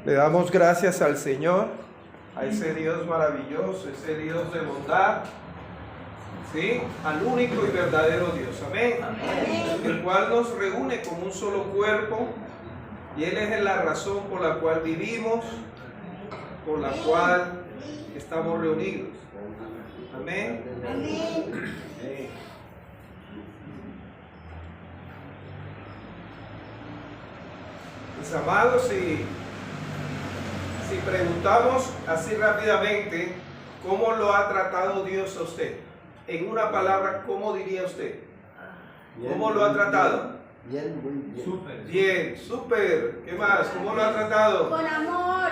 Le damos gracias al Señor, a ese Dios maravilloso, ese Dios de bondad, ¿sí? Al único y verdadero Dios, amén. El cual nos reúne como un solo cuerpo, y Él es la razón por la cual vivimos, por la cual estamos reunidos. Amén. Mis amados, si preguntamos así rápidamente, ¿cómo lo ha tratado Dios a usted? En una palabra, ¿cómo diría usted? ¿Cómo lo ha tratado? Bien, muy bien. Súper. Bien, súper. ¿Qué más? ¿Cómo lo ha tratado? Con amor.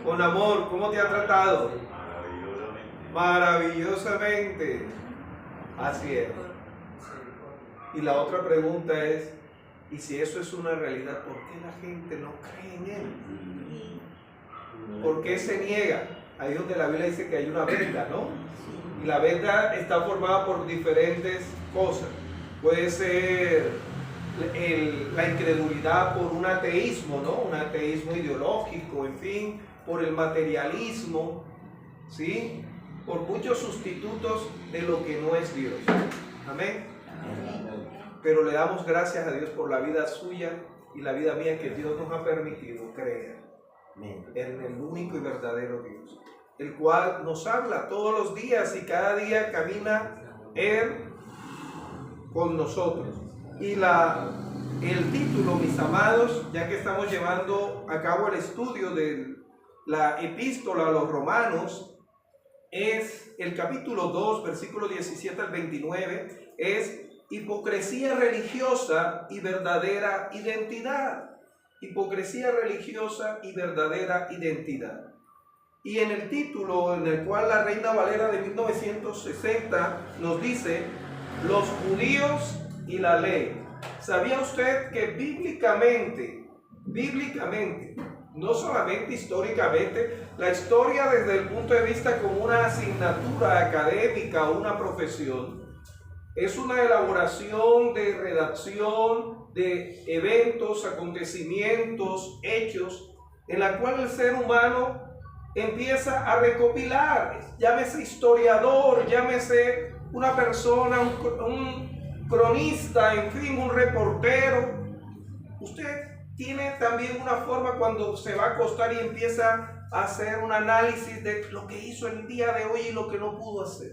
Con amor. ¿Cómo te ha tratado? Maravillosamente. Así es. Y la otra pregunta es, ¿y si eso es una realidad, por qué la gente no cree en Él? ¿Por qué se niega? Ahí donde la Biblia dice que hay una venda, ¿no? Y la venda está formada por diferentes cosas. Puede ser la incredulidad por un ateísmo, ¿no? Un ateísmo ideológico, en fin, por el materialismo, ¿sí? Por muchos sustitutos de lo que no es Dios. Amén. Pero le damos gracias a Dios por la vida suya y la vida mía que Dios nos ha permitido creer en el único y verdadero Dios, el cual nos habla todos los días y cada día camina Él con nosotros. Y el título, mis amados, ya que estamos llevando a cabo el estudio de la epístola a los romanos, es el capítulo 2, versículo 17 al 29, es hipocresía religiosa y verdadera identidad. Hipocresía religiosa y verdadera identidad. Y en el título, en el cual la Reina Valera de 1960 nos dice, los judíos y la ley. ¿Sabía usted que bíblicamente, no solamente históricamente, la historia desde el punto de vista como una asignatura académica o una profesión, es una elaboración de redacción de eventos, acontecimientos, hechos, en la cual el ser humano empieza a recopilar, llámese historiador, llámese una persona, un cronista, en fin, un reportero. Usted tiene también una forma cuando se va a acostar y empieza a hacer un análisis de lo que hizo el día de hoy y lo que no pudo hacer.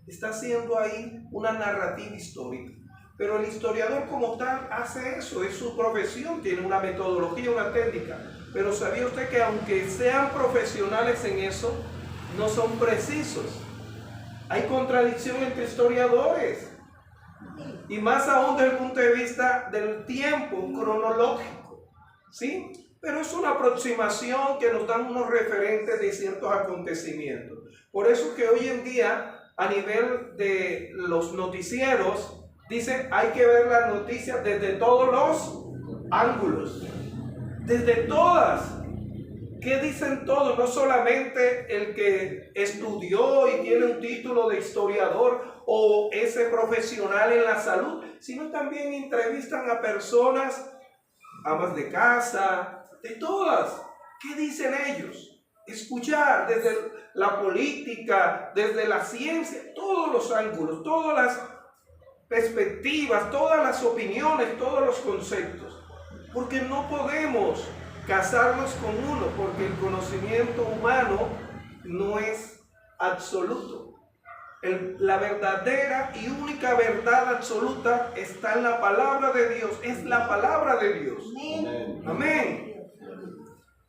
Está haciendo ahí una narrativa histórica. Pero el historiador como tal hace eso, es su profesión, tiene una metodología, una técnica. Pero ¿sabía usted que aunque sean profesionales en eso, no son precisos? Hay contradicción entre historiadores. Y más aún desde el punto de vista del tiempo cronológico, ¿sí? Pero es una aproximación que nos dan unos referentes de ciertos acontecimientos. Por eso que hoy en día, a nivel de los noticieros, dice, hay que ver las noticias desde todos los ángulos, desde todas. ¿Qué dicen todos? No solamente el que estudió y tiene un título de historiador o ese profesional en la salud, sino también entrevistan a personas, amas de casa, de todas. ¿Qué dicen ellos? Escuchar desde la política, desde la ciencia, todos los ángulos, todas las perspectivas, todas las opiniones, todos los conceptos. Porque no podemos casarnos con uno, porque el conocimiento humano no es absoluto. La verdadera y única verdad absoluta está en la palabra de Dios, es la palabra de Dios. Amén.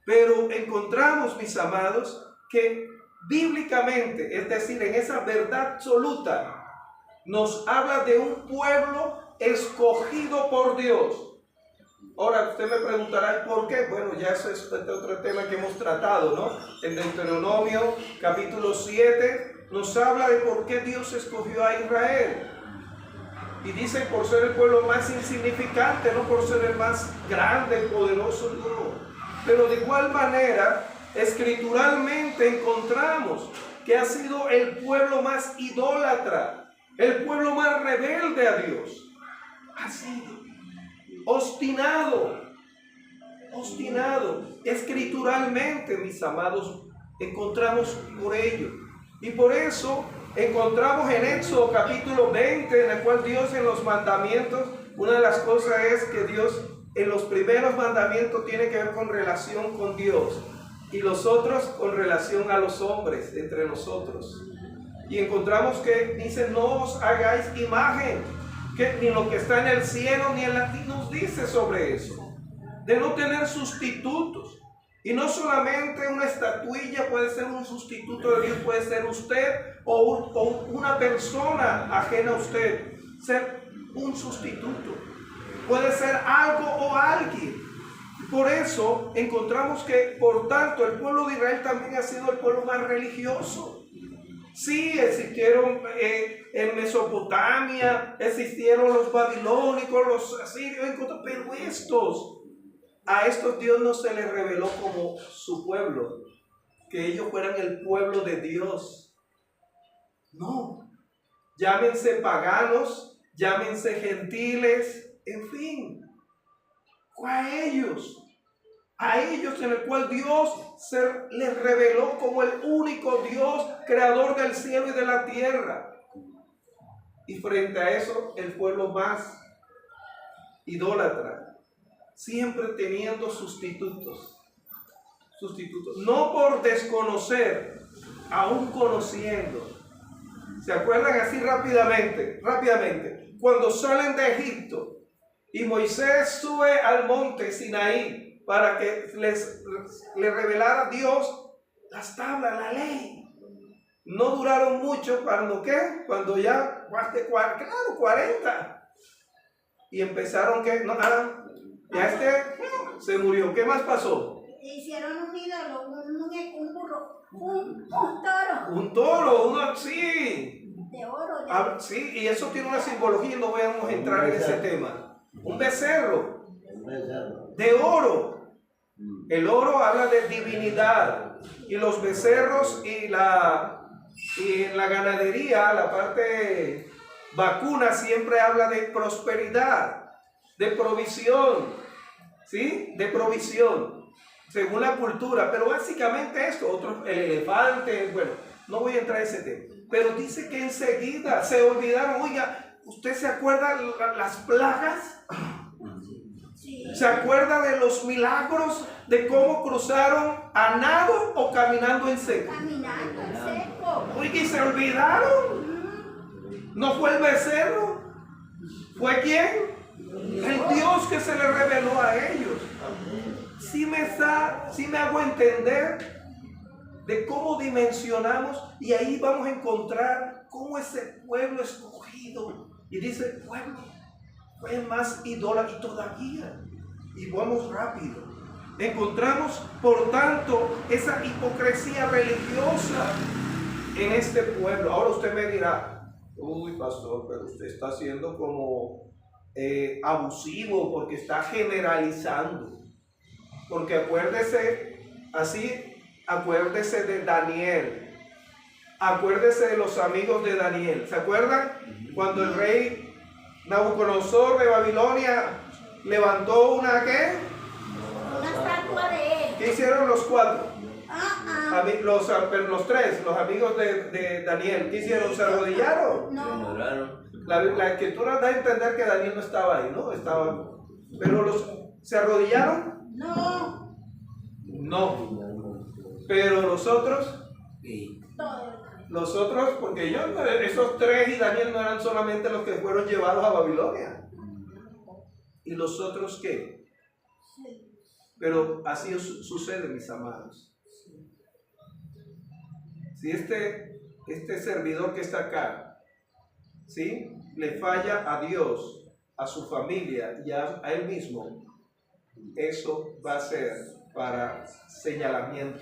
Pero encontramos, mis amados, que bíblicamente, es decir, en esa verdad absoluta, nos habla de un pueblo escogido por Dios. Ahora usted me preguntará, ¿por qué? Bueno, ya eso es otro tema que hemos tratado, ¿no? En Deuteronomio capítulo 7 nos habla de por qué Dios escogió a Israel. Y dice por ser el pueblo más insignificante, no por ser el más grande, el poderoso, no. Pero de igual manera, escrituralmente encontramos que ha sido el pueblo más idólatra, el pueblo más rebelde a Dios. Ha sido obstinado, obstinado. Escrituralmente, mis amados, encontramos por ello. Y por eso encontramos en Éxodo capítulo 20, en el cual Dios en los mandamientos, una de las cosas es que Dios en los primeros mandamientos tiene que ver con relación con Dios y los otros con relación a los hombres, entre nosotros. Y encontramos que dice, no os hagáis imagen, que ni lo que está en el cielo ni en la tierra, nos dice sobre eso, de no tener sustitutos. Y no solamente una estatuilla puede ser un sustituto de Dios, puede ser usted o una persona ajena a usted, ser un sustituto. Puede ser algo o alguien. Por eso encontramos que, por tanto, el pueblo de Israel también ha sido el pueblo más religioso. Sí, existieron en Mesopotamia, existieron los babilónicos, los asirios, pero a estos Dios no se les reveló como su pueblo, que ellos fueran el pueblo de Dios. No, llámense paganos, llámense gentiles, en fin, a ellos en el cual Dios les reveló como el único Dios, creador del cielo y de la tierra. Y frente a eso, el pueblo más idólatra, siempre teniendo sustitutos, no por desconocer, aún conociendo. ¿Se acuerdan así rápidamente? Cuando salen de Egipto y Moisés sube al monte Sinaí para que les revelara a Dios las tablas, la ley. No duraron mucho, cuando ya, 40. Y empezaron se murió. ¿Qué más pasó? Hicieron un ídolo, un burro, un toro. Un toro, sí. De oro. Sí, y eso tiene una simbología y no vamos a entrar en ese tema. Un becerro de oro. El oro habla de divinidad. Y los becerros y en la ganadería, la parte vacuna siempre habla de prosperidad, de provisión. ¿Sí? De provisión, según la cultura, pero básicamente esto, el elefante, bueno, no voy a entrar en ese tema, pero dice que enseguida se olvidaron. Oiga, ¿usted se acuerda de las plagas? Sí. ¿Se acuerda de los milagros, de cómo cruzaron a nado o caminando en seco? Caminando en seco. Oiga, ¿y se olvidaron? ¿No fue el becerro? ¿Fue quién? El Dios que se le reveló a ellos. Sí me hago entender de cómo dimensionamos, y ahí vamos a encontrar cómo ese pueblo escogido, y dice pueblo fue más idólatra todavía. Y vamos rápido. Encontramos, por tanto, esa hipocresía religiosa en este pueblo. Ahora usted me dirá, uy, pastor, pero usted está haciendo como abusivo porque está generalizando. Porque acuérdese de Daniel. Acuérdese de los amigos de Daniel. ¿Se acuerdan? Cuando el rey Nabucodonosor de Babilonia levantó una ¿qué? Una estatua de él. ¿Qué hicieron los cuatro? Los tres, los amigos de Daniel, ¿qué hicieron? ¿Se arrodillaron? No. La escritura da a entender que Daniel no estaba ahí, ¿no? Pero ¿se arrodillaron? No. No. Pero los otros, Sí. los otros, porque esos tres y Daniel no eran solamente los que fueron llevados a Babilonia. ¿Y los otros qué? Sí. Pero así sucede, mis amados. Si este servidor que está acá, ¿sí?, le falla a Dios, a su familia y a él mismo, eso va a ser para señalamiento.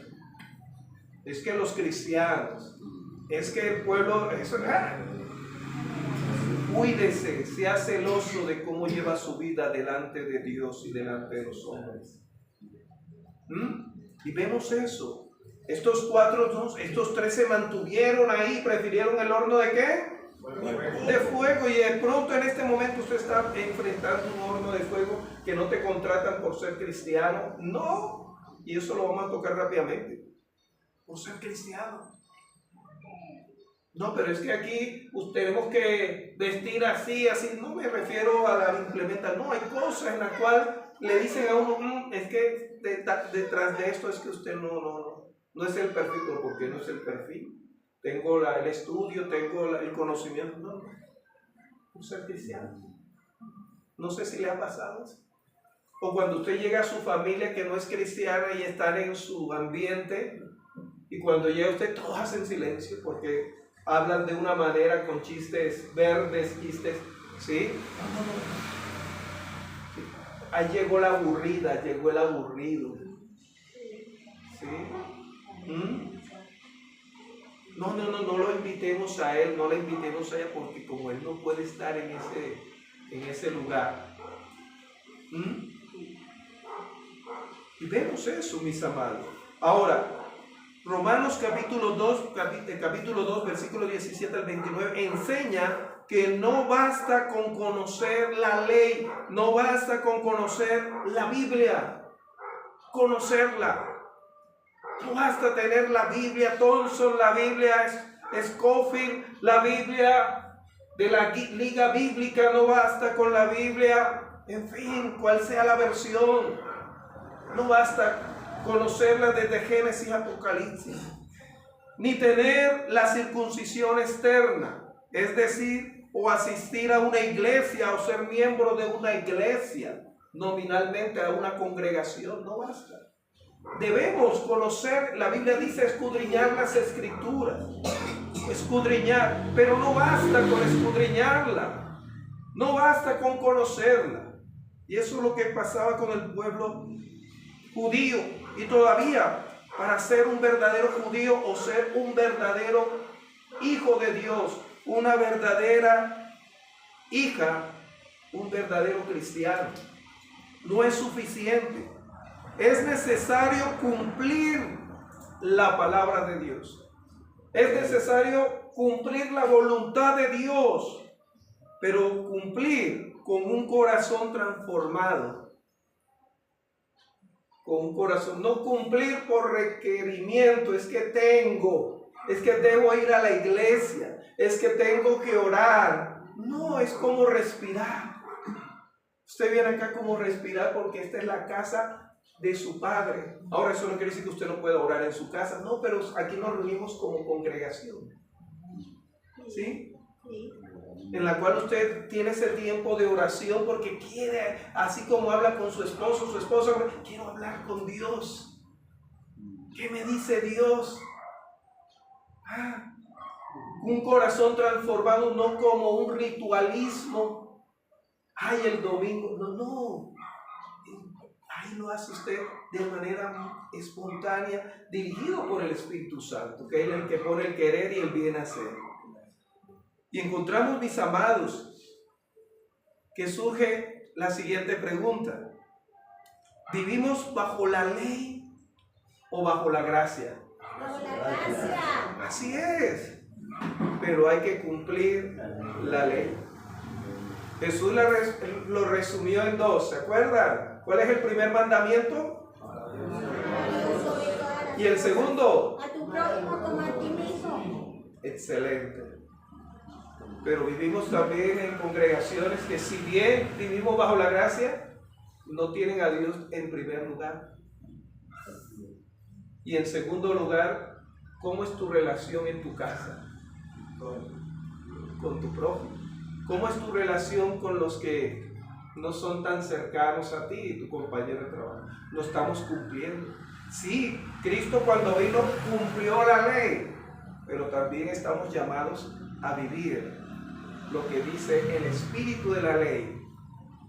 Es que los cristianos, es que el pueblo, cuídese, sea celoso de cómo lleva su vida delante de Dios y delante de los hombres. Y vemos eso. Estos tres se mantuvieron ahí, prefirieron el horno de ¿qué? De fuego, y de pronto en este momento usted está enfrentando un horno de fuego que no te contratan por ser cristiano. No, y eso lo vamos a tocar rápidamente. Por ser cristiano. No, pero es que aquí tenemos que vestir así, así. No me refiero a la implementación. No, hay cosas en las cuales le dicen a uno, es que detrás de esto es que usted no es el perfil. ¿Pero por qué no es el perfil? Tengo el estudio, tengo el conocimiento. No, por ser cristiano. No sé si le ha pasado eso. O cuando usted llega a su familia que no es cristiana y están en su ambiente, y cuando llega usted todos hacen silencio porque hablan de una manera con chistes verdes, chistes, ¿sí? Sí. Ahí llegó la aburrida, llegó el aburrido, ¿sí? No lo invitemos a él, no la invitemos a ella, porque como él no puede estar en ese lugar. Y vemos eso, mis amados. Ahora, Romanos capítulo 2, versículo 17 al 29, enseña que no basta con conocer la ley, no basta con conocer la Biblia, conocerla. No basta tener la Biblia Thompson, la Biblia Scofield, la Biblia de la Liga Bíblica, no basta con la Biblia, en fin, cual sea la versión. No basta conocerla desde Génesis a Apocalipsis, ni tener la circuncisión externa, es decir, o asistir a una iglesia o ser miembro de una iglesia, nominalmente a una congregación, no basta. Debemos conocer, la Biblia dice escudriñar las escrituras, escudriñar, pero no basta con escudriñarla, no basta con conocerla. Y eso es lo que pasaba con el pueblo judío, y todavía para ser un verdadero judío o ser un verdadero hijo de Dios, una verdadera hija, un verdadero cristiano, no es suficiente. Es necesario cumplir la palabra de Dios. Es necesario cumplir la voluntad de Dios, pero cumplir con un corazón transformado. Con un corazón, no cumplir por requerimiento, es que debo ir a la iglesia, es que tengo que orar. No, es como respirar. Usted viene acá como respirar porque esta es la casa de su Padre. Ahora eso no quiere decir que usted no pueda orar en su casa, no, pero aquí nos reunimos como congregación, ¿sí? En la cual usted tiene ese tiempo de oración porque quiere, así como habla con su esposo, su esposa, quiero hablar con Dios. ¿Qué me dice Dios? Un corazón transformado, no como un ritualismo. Ay, el domingo, no. Ahí lo hace usted de manera espontánea, dirigido por el Espíritu Santo, que es el que pone el querer y el bien hacer. Y encontramos, mis amados, que surge la siguiente pregunta: ¿vivimos bajo la ley o bajo la gracia? Bajo la gracia. Así es, pero hay que cumplir la ley. Jesús lo resumió en 2, ¿se acuerdan? ¿Cuál es el primer mandamiento? Y el segundo, a tu prójimo como a ti mismo. Excelente. Pero vivimos también en congregaciones que, si bien vivimos bajo la gracia, no tienen a Dios en primer lugar. Y en segundo lugar, ¿cómo es tu relación en tu casa con tu prójimo? ¿Cómo es tu relación con los que no son tan cercanos a ti y tu compañero de trabajo? Lo estamos cumpliendo. Sí, Cristo cuando vino cumplió la ley, pero también estamos llamados a vivir lo que dice el espíritu de la ley: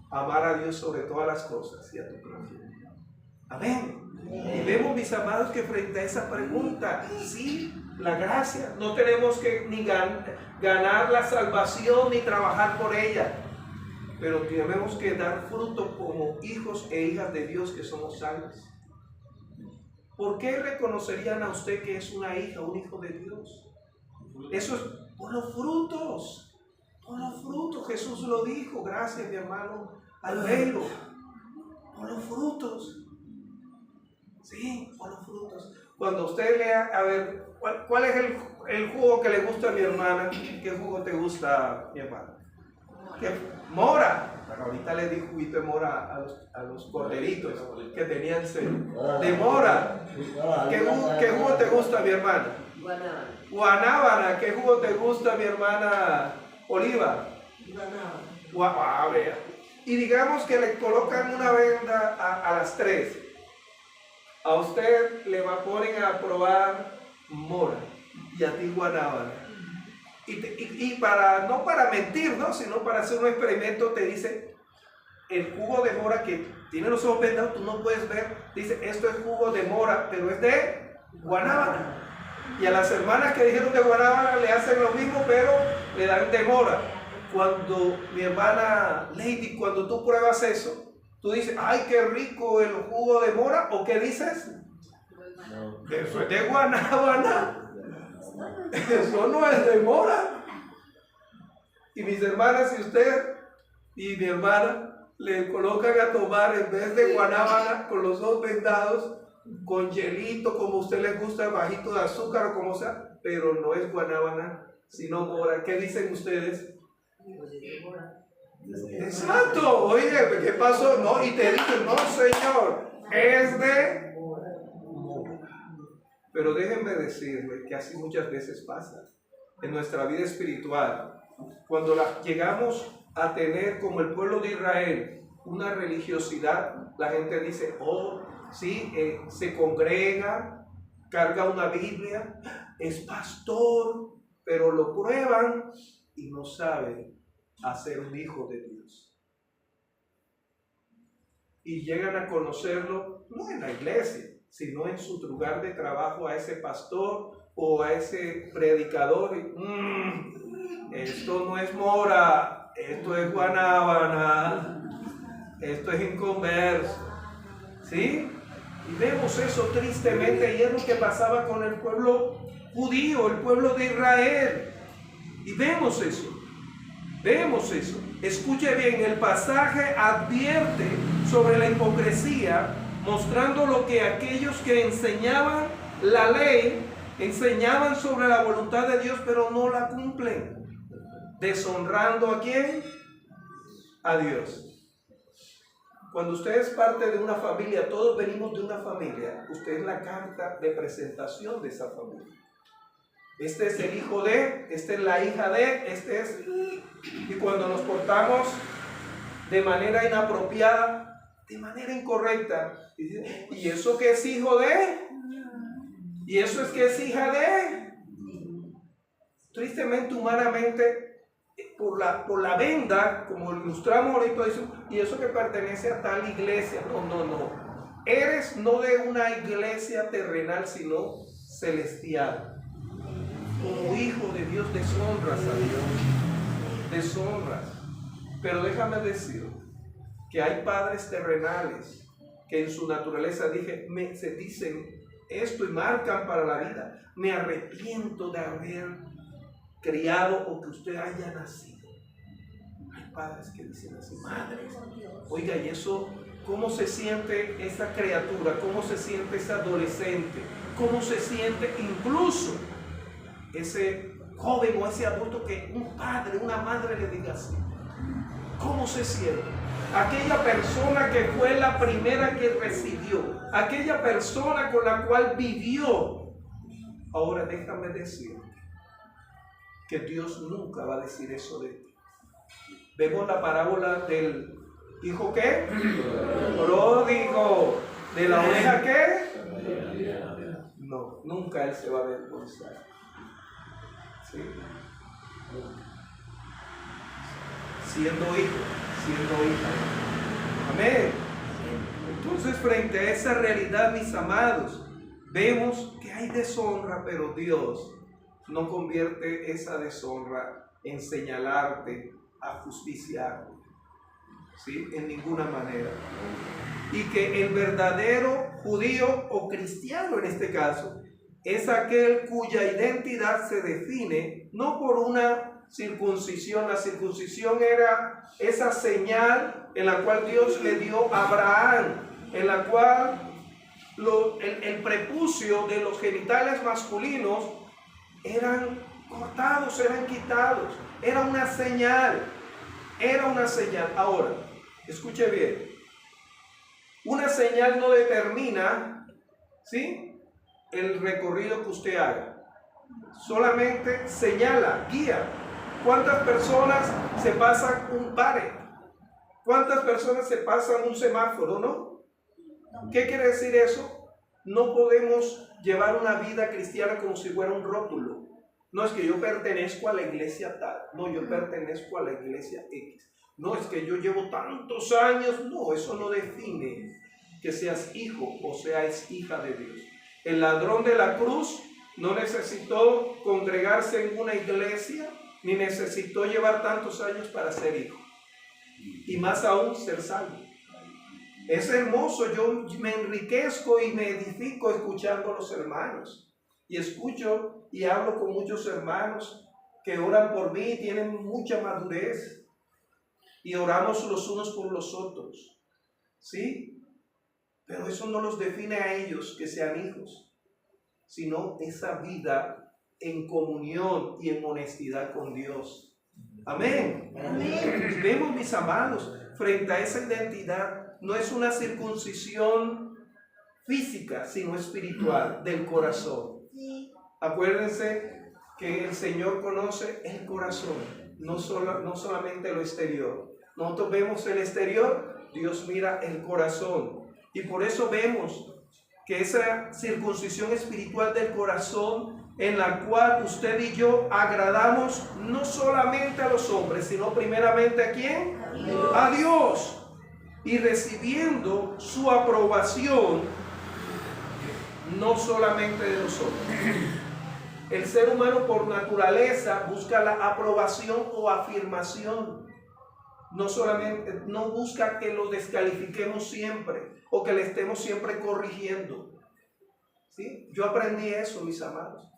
amar a Dios sobre todas las cosas y a tu prójimo. Amén. Y vemos, mis amados, que frente a esa pregunta, sí, la gracia, no tenemos que ni ganar la salvación ni trabajar por ella, pero tenemos que dar fruto como hijos e hijas de Dios que somos salvos. ¿Por qué reconocerían a usted que es una hija, un hijo de Dios? Eso es por los frutos. Por los frutos, Jesús lo dijo. Gracias, mi hermano Albelo. Por los frutos. Sí, por los frutos. Cuando usted lea, a ver, ¿cuál es el jugo que le gusta a mi hermana? ¿Qué jugo te gusta, mi hermana? ¿Qué? Mora. Bueno, ahorita le di juguito de mora a los corderitos que tenían sed. De mora. ¿Qué jugo te gusta, mi hermana? Guanábana. ¿Qué jugo te gusta, mi hermana Oliva? Guanábana. Vea. Y digamos que le colocan una venda a las 3. A usted le ponen a probar mora y a ti guanábana. Y para, no para mentir, ¿no? Sino para hacer un experimento, te dice, el jugo de mora que tiene los ojos vendados, tú no puedes ver, dice, esto es jugo de mora, pero es de guanábana. Y a las hermanas que dijeron de guanábana le hacen lo mismo, pero le dan de mora. Cuando mi hermana Lady, cuando tú pruebas eso, tú dices, ay, qué rico el jugo de mora, ¿o qué dices? No. Eso es de guanábana. Eso no es de mora. Y mis hermanas y usted y mi hermana le colocan a tomar, en vez de guanábana, con los ojos vendados, con hielito, como a usted les gusta, bajito de azúcar o como sea, pero no es guanábana, sino mora. ¿Qué dicen ustedes? Exacto. Oye, ¿qué pasó? No, y te dicen, no, señor, es de mora. Pero déjenme decirle que así muchas veces pasa en nuestra vida espiritual. Cuando llegamos a tener, como el pueblo de Israel, una religiosidad, la gente dice, oh, sí, se congrega, carga una Biblia, es pastor, pero lo prueban y no saben hacer un hijo de Dios. Y llegan a conocerlo, no en la iglesia, sino en su lugar de trabajo, a ese pastor o a ese predicador. Esto no es mora, esto es guanábana, esto es inconverso. ¿Sí? Y vemos eso tristemente, y es lo que pasaba con el pueblo judío, el pueblo de Israel. Y vemos eso. Escuche bien, el pasaje advierte sobre la hipocresía, mostrando lo que aquellos que enseñaban la ley, enseñaban sobre la voluntad de Dios, pero no la cumplen. ¿Deshonrando a quién? A Dios. Cuando usted es parte de una familia, todos venimos de una familia, usted es la carta de presentación de esa familia. Este es el hijo de, esta es la hija de, este es... Y cuando nos portamos de manera inapropiada, de manera incorrecta, ¿y eso que es hijo de? ¿Y eso es que es hija de? Tristemente, humanamente, por la venda, como ilustramos ahorita, y eso que pertenece a tal iglesia. No. Eres no de una iglesia terrenal, sino celestial. Como hijo de Dios deshonras a Dios, deshonras. Pero déjame decir que hay padres terrenales que en su naturaleza se dicen esto y marcan para la vida. Me arrepiento de haber criado o que usted haya nacido. Hay padres que dicen así, madres. Oiga, y eso, ¿cómo se siente esa criatura? ¿Cómo se siente ese adolescente? ¿Cómo se siente incluso ese joven o ese adulto que un padre, una madre le diga así? ¿Cómo se siente? Aquella persona que fue la primera que recibió, aquella persona con la cual vivió. Ahora déjame decir que Dios nunca va a decir eso de ti. Vemos la parábola del hijo ¿qué? Pródigo. ¿De la oveja qué? No, nunca él se va a avergonzar. ¿Sí? Siendo hijo, siendo hija. Amén. Entonces, frente a esa realidad, mis amados, vemos que hay deshonra, pero Dios no convierte esa deshonra en señalarte, a justiciarte, ¿sí? En ninguna manera. Y que el verdadero judío o cristiano en este caso es aquel cuya identidad se define no por una circuncisión. La circuncisión era esa señal en la cual Dios le dio a Abraham, en la cual el prepucio de los genitales masculinos eran cortados, eran quitados. Era una señal. Era una señal. Ahora, escuche bien. Una señal no determina, ¿sí?, el recorrido que usted haga. Solamente señala, guía. ¿Cuántas personas se pasan un pare? ¿Cuántas personas se pasan un semáforo, no? ¿Qué quiere decir eso? No podemos llevar una vida cristiana como si fuera un rótulo. No es que yo pertenezco a la iglesia tal, no, yo pertenezco a la iglesia X. No, es que yo llevo tantos años, no, eso no define que seas hijo o seas hija de Dios. El ladrón de la cruz no necesitó congregarse en una iglesia, ni necesitó llevar tantos años para ser hijo, y más aún ser salvo. Es hermoso, yo me enriquezco y me edifico escuchando a los hermanos. Y escucho y hablo con muchos hermanos que oran por mí y tienen mucha madurez. Y oramos los unos por los otros. ¿Sí? Pero eso no los define a ellos que sean hijos, sino esa vida en comunión y en honestidad con Dios. Amén. Amén. Vemos, mis amados, frente a esa identidad, no es una circuncisión física, sino espiritual, del corazón. Acuérdense que el Señor conoce el corazón, no solamente lo exterior. Nosotros vemos el exterior, Dios mira el corazón. Y por eso vemos que esa circuncisión espiritual del corazón, en la cual usted y yo agradamos no solamente a los hombres, sino primeramente ¿a quién? A Dios. A Dios. Y recibiendo su aprobación, no solamente de nosotros. El ser humano por naturaleza busca la aprobación o afirmación. No busca que lo descalifiquemos siempre o que le estemos siempre corrigiendo. ¿Sí? Yo aprendí eso, mis amados.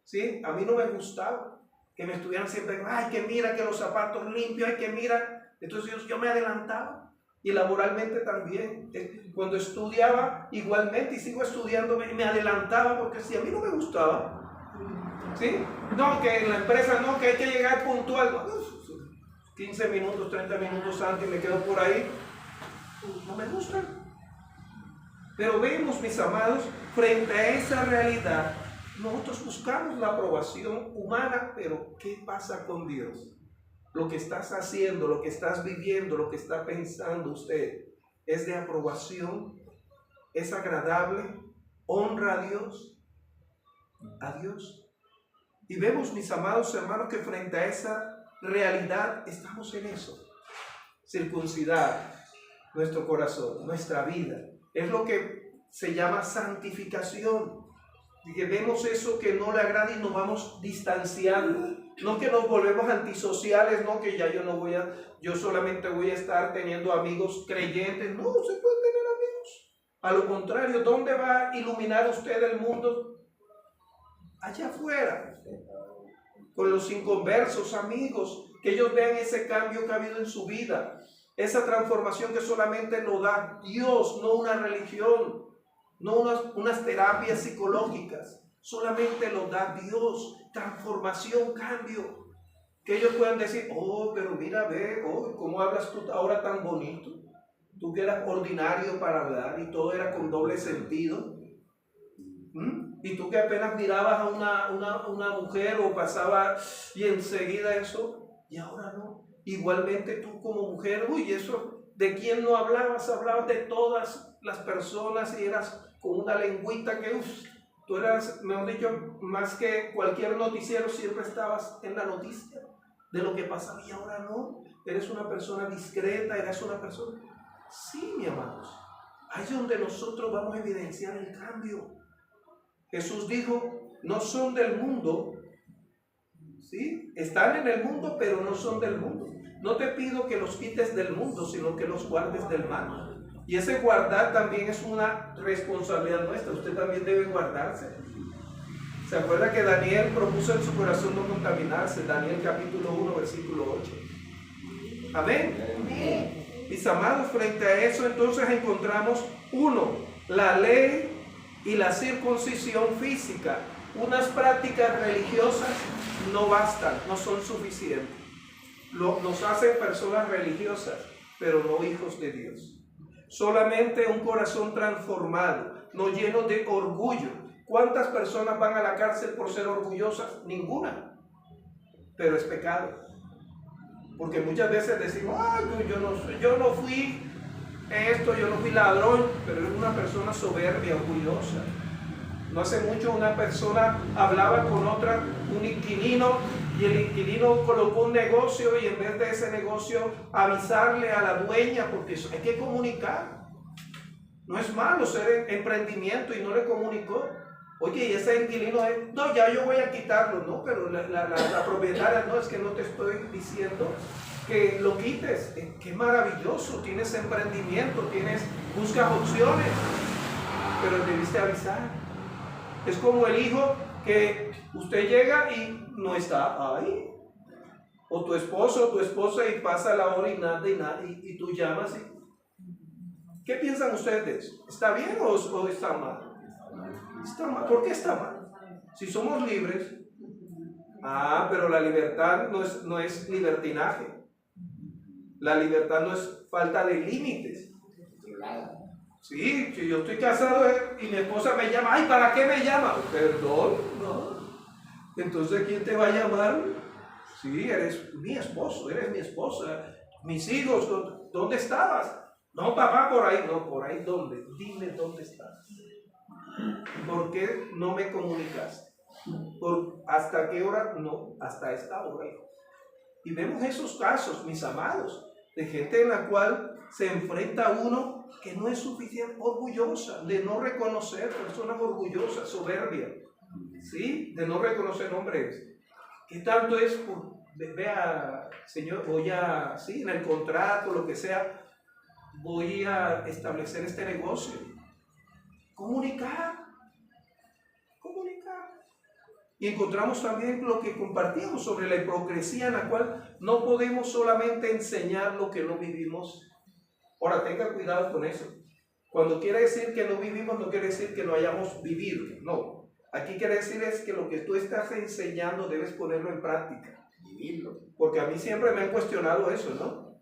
¿Sí? A mí no me gustaba que me estuvieran siempre, ay, que mira que los zapatos limpios, ay, que mira. Entonces yo me adelantaba. Y laboralmente también. Cuando estudiaba igualmente y sigo estudiando, me adelantaba porque si a mí no me gustaba. ¿Sí? No, que en la empresa no, que hay que llegar puntual. No, 15 minutos, 30 minutos antes me quedo por ahí. No me gusta. Pero vemos, mis amados, frente a esa realidad, nosotros buscamos la aprobación humana, pero ¿qué pasa con Dios? Lo que estás haciendo, lo que estás viviendo, lo que está pensando usted, ¿es de aprobación? ¿Es agradable? ¿Honra a Dios? ¿A Dios? Y vemos, mis amados hermanos, que frente a esa realidad estamos en eso. Circuncidar nuestro corazón, nuestra vida. Es lo que se llama santificación. Y que vemos eso que no le agrada y nos vamos distanciando. No que nos volvemos antisociales, no que ya yo solamente voy a estar teniendo amigos creyentes. No, se puede tener amigos. A lo contrario, ¿dónde va a iluminar usted el mundo? Allá afuera. Con los inconversos, amigos, que ellos vean ese cambio que ha habido en su vida. Esa transformación que solamente lo da Dios, no una religión, no unas terapias psicológicas. Solamente lo da Dios, transformación, cambio. Que ellos puedan decir, oh, pero mira, ve, oh, ¿cómo hablas tú ahora tan bonito? Tú que eras ordinario para hablar y todo era con doble sentido. Y tú que apenas mirabas a una mujer o pasaba y enseguida eso, y ahora no. Igualmente tú como mujer, uy, eso, ¿de quién no hablabas? Hablabas de todas las personas y eras con una lengüita que, tú eras, mejor dicho, más que cualquier noticiero, siempre estabas en la noticia de lo que pasaba y ahora no. Eres una persona discreta, eres una persona... Sí, mi amados, ahí es donde nosotros vamos a evidenciar el cambio. Jesús dijo, no son del mundo, ¿sí? Están en el mundo, pero no son del mundo. No te pido que los quites del mundo, sino que los guardes del mal. Y ese guardar también es una responsabilidad nuestra. Usted también debe guardarse. ¿Se acuerda que Daniel propuso en su corazón no contaminarse? Daniel capítulo 1, versículo 8. Amén. Amén. Mis amados, frente a eso entonces encontramos la ley y la circuncisión física. Unas prácticas religiosas no bastan, no son suficientes. Nos hacen personas religiosas, pero no hijos de Dios. Solamente un corazón transformado, no lleno de orgullo. ¿Cuántas personas van a la cárcel por ser orgullosas? Ninguna. Pero es pecado. Porque muchas veces decimos, ay, yo no fui esto, yo no fui ladrón, pero es una persona soberbia, orgullosa. No hace mucho una persona hablaba con otra, un inquilino, y el inquilino colocó un negocio y en vez de ese negocio avisarle a la dueña, porque hay que comunicar. No es malo ser emprendimiento y no le comunicó. Oye, y ese inquilino es, no, ya yo voy a quitarlo, no, pero la propietaria, no, es que no te estoy diciendo que lo quites. Qué maravilloso, tienes emprendimiento, buscas opciones, pero debiste avisar. Es como el hijo que usted llega y no está ahí. O tu esposo o tu esposa y pasa la hora y nada, y tú llamas y... ¿Qué piensan ustedes? ¿Está bien o está mal? Está mal. ¿Por qué está mal? Si somos libres. Pero la libertad no es libertinaje. La libertad no es falta de límites. Sí, si yo estoy casado y mi esposa me llama, ay, ¿para qué me llama? Perdón, no. Entonces, ¿quién te va a llamar? Sí, eres mi esposo, eres mi esposa. Mis hijos, ¿dónde estabas? No, papá, por ahí. No, ¿por ahí dónde? Dime dónde estás. ¿Por qué no me comunicaste? ¿Hasta qué hora? No, hasta esta hora. Y vemos esos casos, mis amados, de gente en la cual se enfrenta uno que no es suficiente, orgullosa, de no reconocer, personas orgullosas, soberbias, ¿sí? De no reconocer hombres. ¿Qué tanto es? Vea, Señor, sí, en el contrato, lo que sea, voy a establecer este negocio. Comunicar. Y encontramos también lo que compartíamos sobre la hipocresía en la cual no podemos solamente enseñar lo que no vivimos. Ahora, tenga cuidado con eso. Cuando quiere decir que no vivimos, no quiere decir que no hayamos vivido. No. Aquí quiere decir es que lo que tú estás enseñando debes ponerlo en práctica. Vivirlo. Porque a mí siempre me han cuestionado eso, ¿no?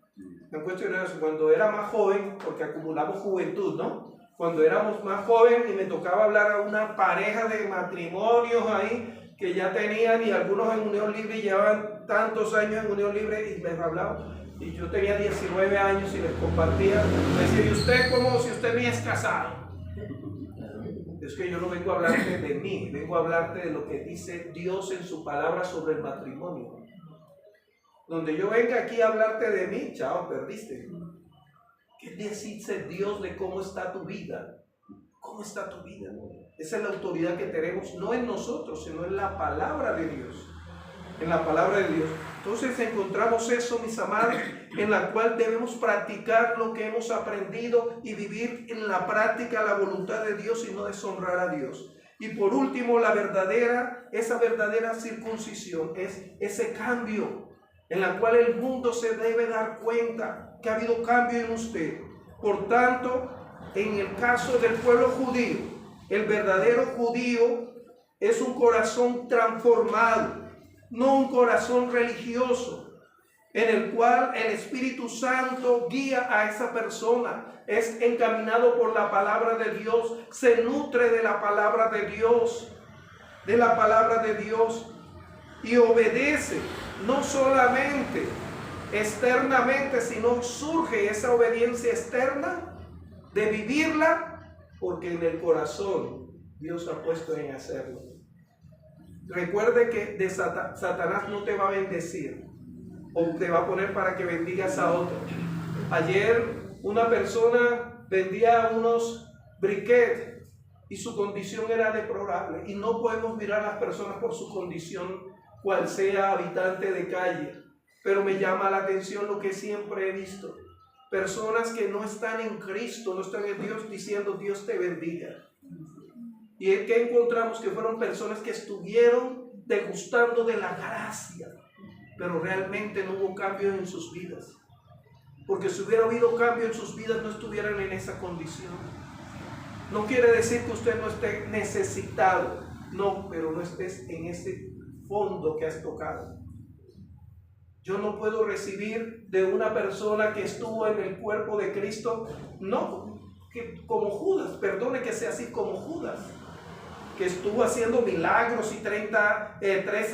Me han cuestionado eso. Cuando era más joven, porque acumulamos juventud, ¿no? Cuando éramos más jóvenes y me tocaba hablar a una pareja de matrimonios ahí, que ya tenían y algunos en unión libre y llevaban tantos años en unión libre y les hablaba. Y yo tenía 19 años y les compartía. Me decía, ¿y usted cómo si usted ni es casado? Es que yo no vengo a hablarte de mí, vengo a hablarte de lo que dice Dios en su palabra sobre el matrimonio. Donde yo venga aquí a hablarte de mí, chao, perdiste. ¿Qué dice Dios de cómo está tu vida? ¿Cómo está tu vida? Esa es la autoridad que tenemos, no en nosotros, sino en la palabra de Dios. En la palabra de Dios. Entonces encontramos eso, mis amados, en la cual debemos practicar lo que hemos aprendido y vivir en la práctica la voluntad de Dios y no deshonrar a Dios. Y por último, esa verdadera circuncisión es ese cambio en la cual el mundo se debe dar cuenta que ha habido cambio en usted. Por tanto, en el caso del pueblo judío, el verdadero judío es un corazón transformado, no un corazón religioso, en el cual el Espíritu Santo guía a esa persona, es encaminado por la palabra de Dios, se nutre de la palabra de Dios, y obedece, no solamente externamente, sino surge esa obediencia externa de vivirla, porque en el corazón Dios ha puesto en hacerlo. Recuerde que de Satanás no te va a bendecir o te va a poner para que bendigas a otro. Ayer una persona vendía unos briquetes y su condición era deplorable, y no podemos mirar a las personas por su condición, cual sea habitante de calle, pero me llama la atención lo que siempre he visto: personas que no están en Cristo, no están en Dios, diciendo Dios te bendiga. Y es que encontramos que fueron personas que estuvieron degustando de la gracia, pero realmente no hubo cambio en sus vidas. Porque si hubiera habido cambio en sus vidas, no estuvieran en esa condición. No quiere decir que usted no esté necesitado, no, pero no estés en ese fondo que has tocado. Yo no puedo recibir de una persona que estuvo en el cuerpo de Cristo, no que como Judas, perdone que sea así, como Judas, que estuvo haciendo milagros y 3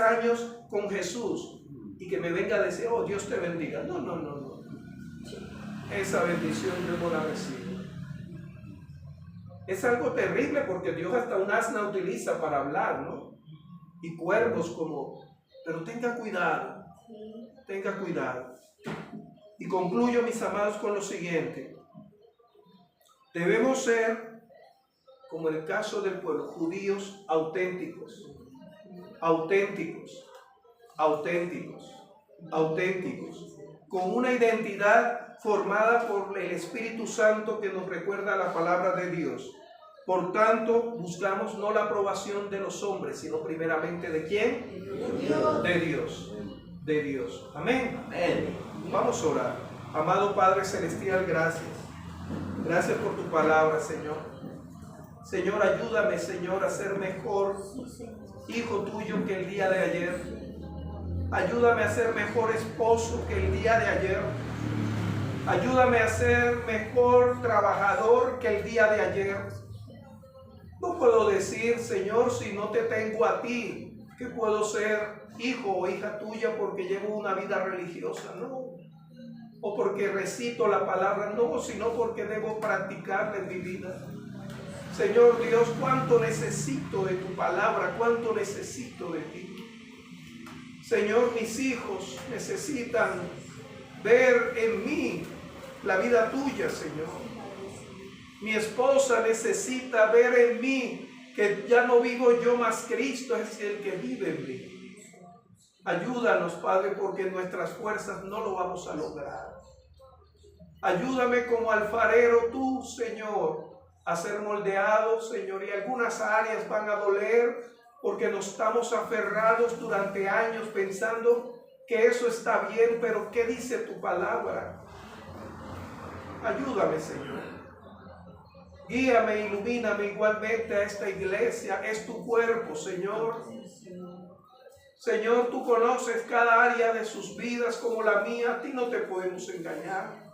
años con Jesús, y que me venga a decir, oh, Dios te bendiga. No. Esa bendición yo no la recibo. Es algo terrible porque Dios hasta un asna utiliza para hablar, ¿no? Y cuervos pero tenga cuidado. Tenga cuidado. Y concluyo, mis amados, con lo siguiente. Debemos ser, como en el caso del pueblo, judíos auténticos, con una identidad formada por el Espíritu Santo que nos recuerda la palabra de Dios. Por tanto, buscamos no la aprobación de los hombres, sino primeramente ¿de quién? De Dios. Amén. Vamos a orar. Amado Padre Celestial, gracias. Gracias por tu palabra, Señor. Señor, ayúdame, Señor, a ser mejor hijo tuyo que el día de ayer. Ayúdame a ser mejor esposo que el día de ayer. Ayúdame a ser mejor trabajador que el día de ayer. No puedo decir, Señor, si no te tengo a ti, que puedo ser hijo o hija tuya porque llevo una vida religiosa, no. O porque recito la palabra, no, sino porque debo practicarla en mi vida. Señor Dios, cuánto necesito de tu palabra, cuánto necesito de ti. Señor, mis hijos necesitan ver en mí la vida tuya, Señor. Mi esposa necesita ver en mí que ya no vivo yo, más Cristo es el que vive en mí. Ayúdanos, Padre, porque en nuestras fuerzas no lo vamos a lograr. Ayúdame como alfarero tú, Señor, a ser moldeado, Señor, y algunas áreas van a doler porque nos estamos aferrados durante años pensando que eso está bien, pero ¿qué dice tu palabra? Ayúdame, Señor. Guíame, ilumíname igualmente a esta iglesia. Es tu cuerpo, Señor. Señor, tú conoces cada área de sus vidas como la mía. A ti no te podemos engañar,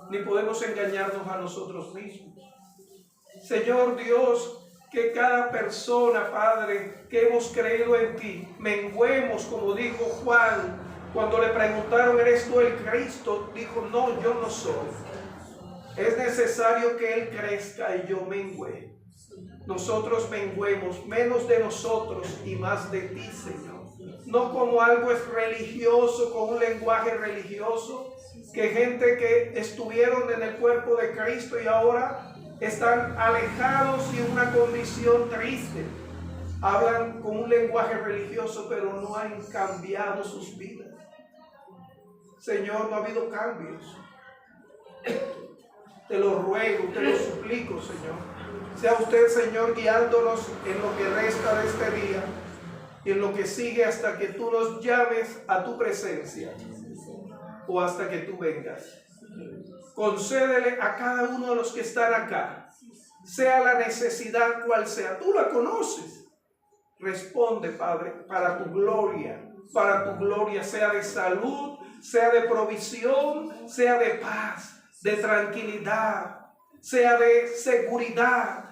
ni podemos engañarnos a nosotros mismos. Señor Dios, que cada persona, Padre, que hemos creído en ti, menguemos, como dijo Juan, cuando le preguntaron, ¿eres tú el Cristo? Dijo, no, yo no soy. Es necesario que Él crezca y yo mengüe. Nosotros menguemos, menos de nosotros y más de ti, Señor. No como algo es religioso, con un lenguaje religioso, que gente que estuvieron en el cuerpo de Cristo y ahora están alejados y en una condición triste. Hablan con un lenguaje religioso, pero no han cambiado sus vidas. Señor, no ha habido cambios. Te lo ruego, te lo suplico, Señor. Sea usted, Señor, guiándonos en lo que resta de este día y en lo que sigue hasta que tú nos llames a tu presencia o hasta que tú vengas. Concédele a cada uno de los que están acá, sea la necesidad cual sea, tú la conoces. Responde, Padre, para tu gloria, sea de salud, sea de provisión, sea de paz, de tranquilidad, sea de seguridad,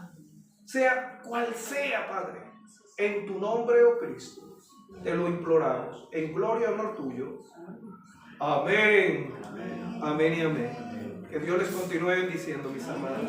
sea cual sea, Padre, en tu nombre, oh Cristo, te lo imploramos, en gloria y honor tuyo. Amén. Amén y amén. Que Dios les continúe bendiciendo, mis amados.